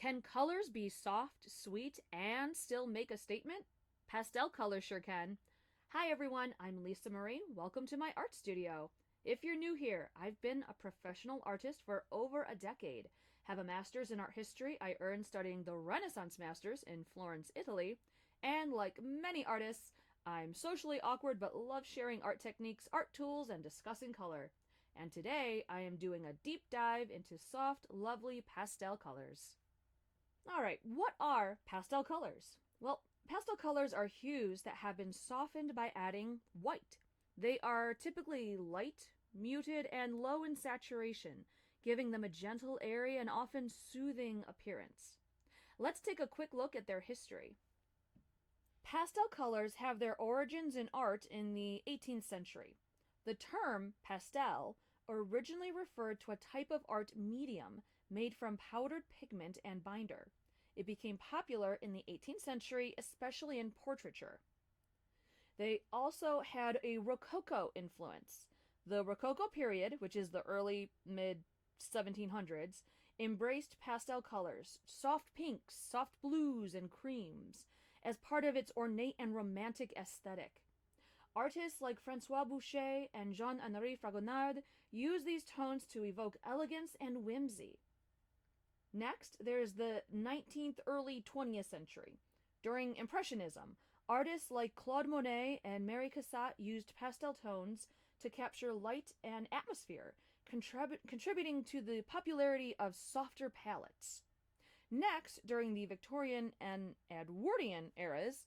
Can colors be soft, sweet, and still make a statement? Pastel colors sure can. Hi everyone, I'm Lisa Marie. Welcome to my art studio. If you're new here, I've been a professional artist for over a decade. Have a master's in art history I earned studying the Renaissance masters in Florence, Italy. And like many artists, I'm socially awkward but love sharing art techniques, art tools, and discussing color. And today I am doing a deep dive into soft, lovely pastel colors. Alright, what are pastel colors? Well, pastel colors are hues that have been softened by adding white. They are typically light, muted, and low in saturation, giving them a gentle, airy, and often soothing appearance. Let's take a quick look at their history. Pastel colors have their origins in art in the 18th century. The term pastel originally referred to a type of art medium made from powdered pigment and binder. It became popular in the 18th century, especially in portraiture. They also had a Rococo influence. The Rococo period, which is the early mid 1700s, embraced pastel colors, soft pinks, soft blues, and creams, as part of its ornate and romantic aesthetic. Artists like Francois Boucher and Jean-Henri Fragonard use these tones to evoke elegance and whimsy. Next, there's the 19th, early 20th century. During Impressionism, artists like Claude Monet and Mary Cassatt used pastel tones to capture light and atmosphere, contributing to the popularity of softer palettes. Next, during the Victorian and Edwardian eras,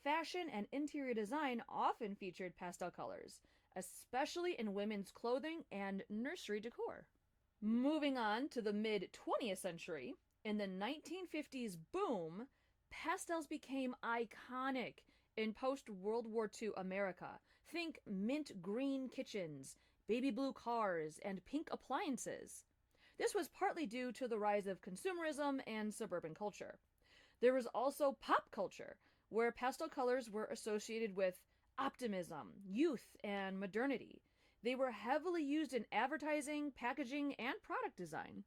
fashion and interior design often featured pastel colors, especially in women's clothing and nursery decor. Moving on to the mid 20th century, in the 1950s boom, pastels became iconic in post World War II America. Think mint green kitchens, baby blue cars, and pink appliances. This was partly due to the rise of consumerism and suburban culture. There was also pop culture, where pastel colors were associated with optimism, youth, and modernity. They were heavily used in advertising, packaging, and product design.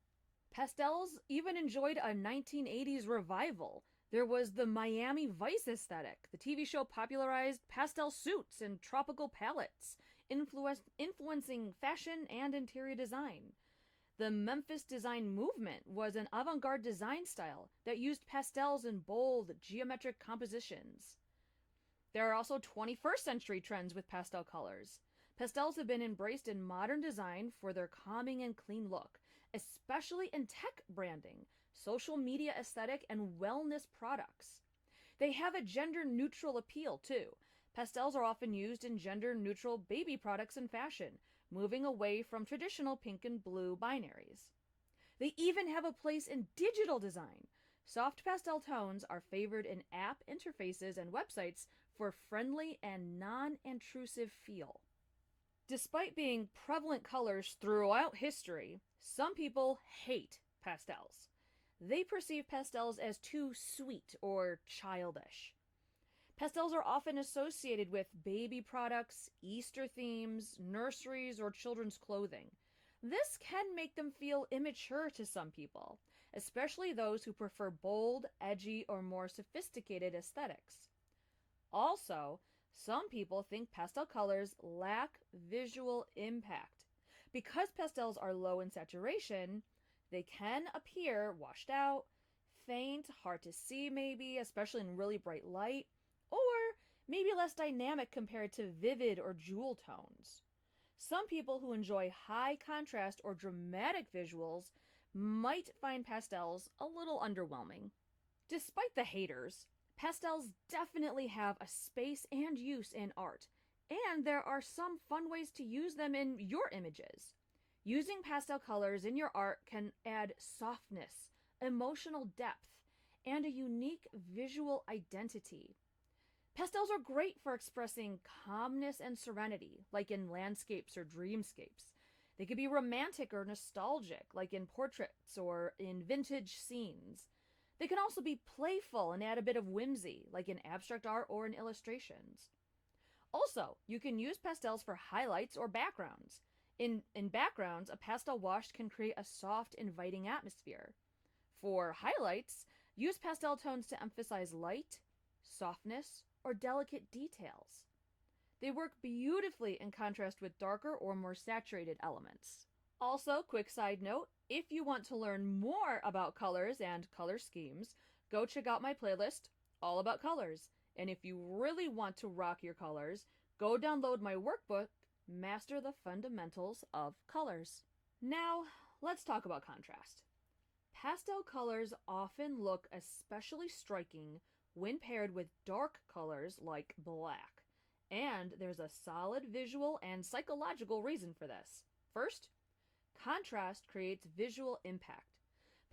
Pastels even enjoyed a 1980s revival. There was the Miami Vice aesthetic. The TV show popularized pastel suits and tropical palettes, influencing fashion and interior design. The Memphis design movement was an avant-garde design style that used pastels in bold, geometric compositions. There are also 21st century trends with pastel colors. Pastels have been embraced in modern design for their calming and clean look, especially in tech branding, social media aesthetic, and wellness products. They have a gender-neutral appeal, too. Pastels are often used in gender-neutral baby products and fashion, moving away from traditional pink and blue binaries. They even have a place in digital design. Soft pastel tones are favored in app interfaces and websites for friendly and non-intrusive feel. Despite being prevalent colors throughout history, some people hate pastels. They perceive pastels as too sweet or childish. Pastels are often associated with baby products, Easter themes, nurseries, or children's clothing. This can make them feel immature to some people, especially those who prefer bold, edgy, or more sophisticated aesthetics. Also, some people think pastel colors lack visual impact. Because pastels are low in saturation, they can appear washed out, faint, hard to see maybe, especially in really bright light, or maybe less dynamic compared to vivid or jewel tones. Some people who enjoy high contrast or dramatic visuals might find pastels a little underwhelming. Despite the haters, pastels definitely have a space and use in art, and there are some fun ways to use them in your images. Using pastel colors in your art can add softness, emotional depth, and a unique visual identity. Pastels are great for expressing calmness and serenity, like in landscapes or dreamscapes. They could be romantic or nostalgic, like in portraits or in vintage scenes. They can also be playful and add a bit of whimsy, like in abstract art or in illustrations. Also, you can use pastels for highlights or backgrounds. In backgrounds, a pastel wash can create a soft, inviting atmosphere. For highlights, use pastel tones to emphasize light, softness, or delicate details. They work beautifully in contrast with darker or more saturated elements. Also, quick side note, if you want to learn more about colors and color schemes, go check out my playlist, All About Colors. And if you really want to rock your colors, go download my workbook, Master the Fundamentals of Colors. Now, let's talk about contrast. Pastel colors often look especially striking when paired with dark colors like black. And there's a solid visual and psychological reason for this. First, contrast creates visual impact.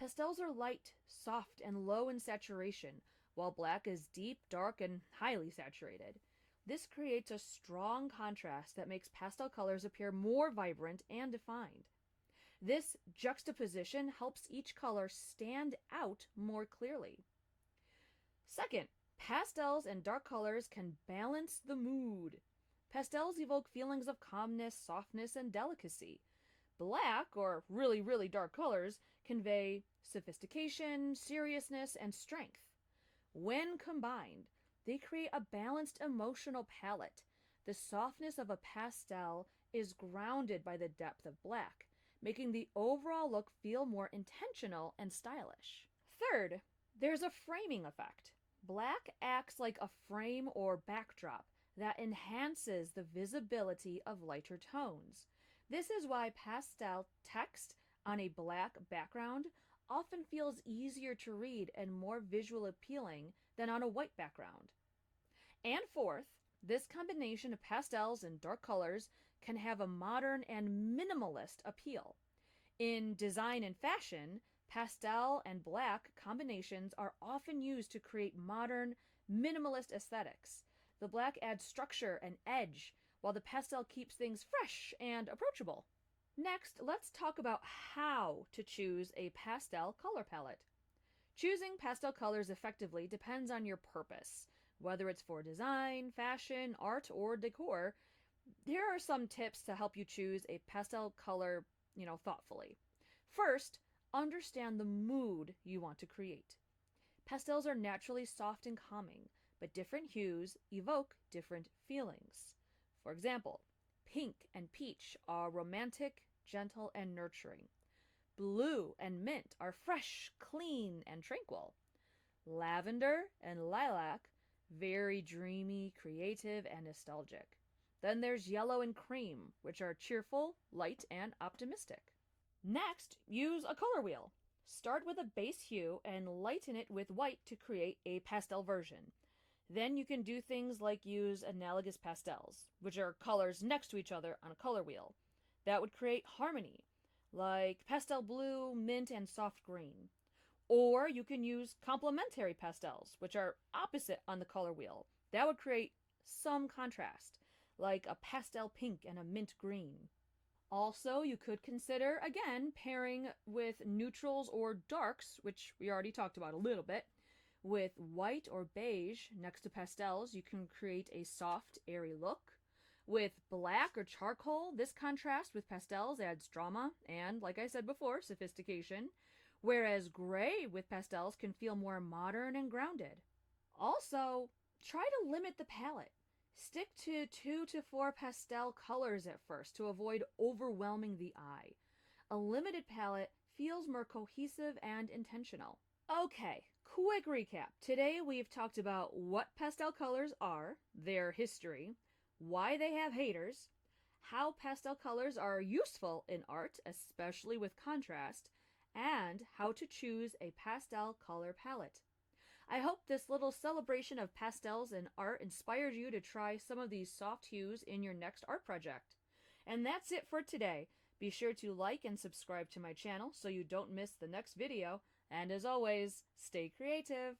Pastels are light, soft, and low in saturation, while black is deep, dark, and highly saturated. This creates a strong contrast that makes pastel colors appear more vibrant and defined. This juxtaposition helps each color stand out more clearly. Second, pastels and dark colors can balance the mood. Pastels evoke feelings of calmness, softness, and delicacy. Black, or really, really dark colors, convey sophistication, seriousness, and strength. When combined, they create a balanced emotional palette. The softness of a pastel is grounded by the depth of black, making the overall look feel more intentional and stylish. Third, there's a framing effect. Black acts like a frame or backdrop that enhances the visibility of lighter tones. This is why pastel text on a black background often feels easier to read and more visually appealing than on a white background. And fourth, this combination of pastels and dark colors can have a modern and minimalist appeal. In design and fashion, pastel and black combinations are often used to create modern, minimalist aesthetics. The black adds structure and edge, while the pastel keeps things fresh and approachable. Next, let's talk about how to choose a pastel color palette. Choosing pastel colors effectively depends on your purpose. Whether it's for design, fashion, art, or decor, here are some tips to help you choose a pastel color, thoughtfully. First, understand the mood you want to create. Pastels are naturally soft and calming, but different hues evoke different feelings. For example, pink and peach are romantic, gentle, and nurturing. Blue and mint are fresh, clean, and tranquil. Lavender and lilac, very dreamy, creative, and nostalgic. Then there's yellow and cream, which are cheerful, light, and optimistic. Next, use a color wheel. Start with a base hue and lighten it with white to create a pastel version. Then you can do things like use analogous pastels, which are colors next to each other on a color wheel. That would create harmony, like pastel blue, mint, and soft green. Or you can use complementary pastels, which are opposite on the color wheel. That would create some contrast, like a pastel pink and a mint green. Also, you could consider, again, pairing with neutrals or darks, which we already talked about a little bit. With white or beige next to pastels, you can create a soft, airy look. With black or charcoal, this contrast with pastels adds drama and, like I said before, sophistication. Whereas gray with pastels can feel more modern and grounded. Also, try to limit the palette. Stick to 2 to 4 pastel colors at first to avoid overwhelming the eye. A limited palette feels more cohesive and intentional. Okay, quick recap. Today we've talked about what pastel colors are, their history, why they have haters, how pastel colors are useful in art, especially with contrast, and how to choose a pastel color palette. I hope this little celebration of pastels and art inspired you to try some of these soft hues in your next art project. And that's it for today. Be sure to like and subscribe to my channel so you don't miss the next video. And as always, stay creative!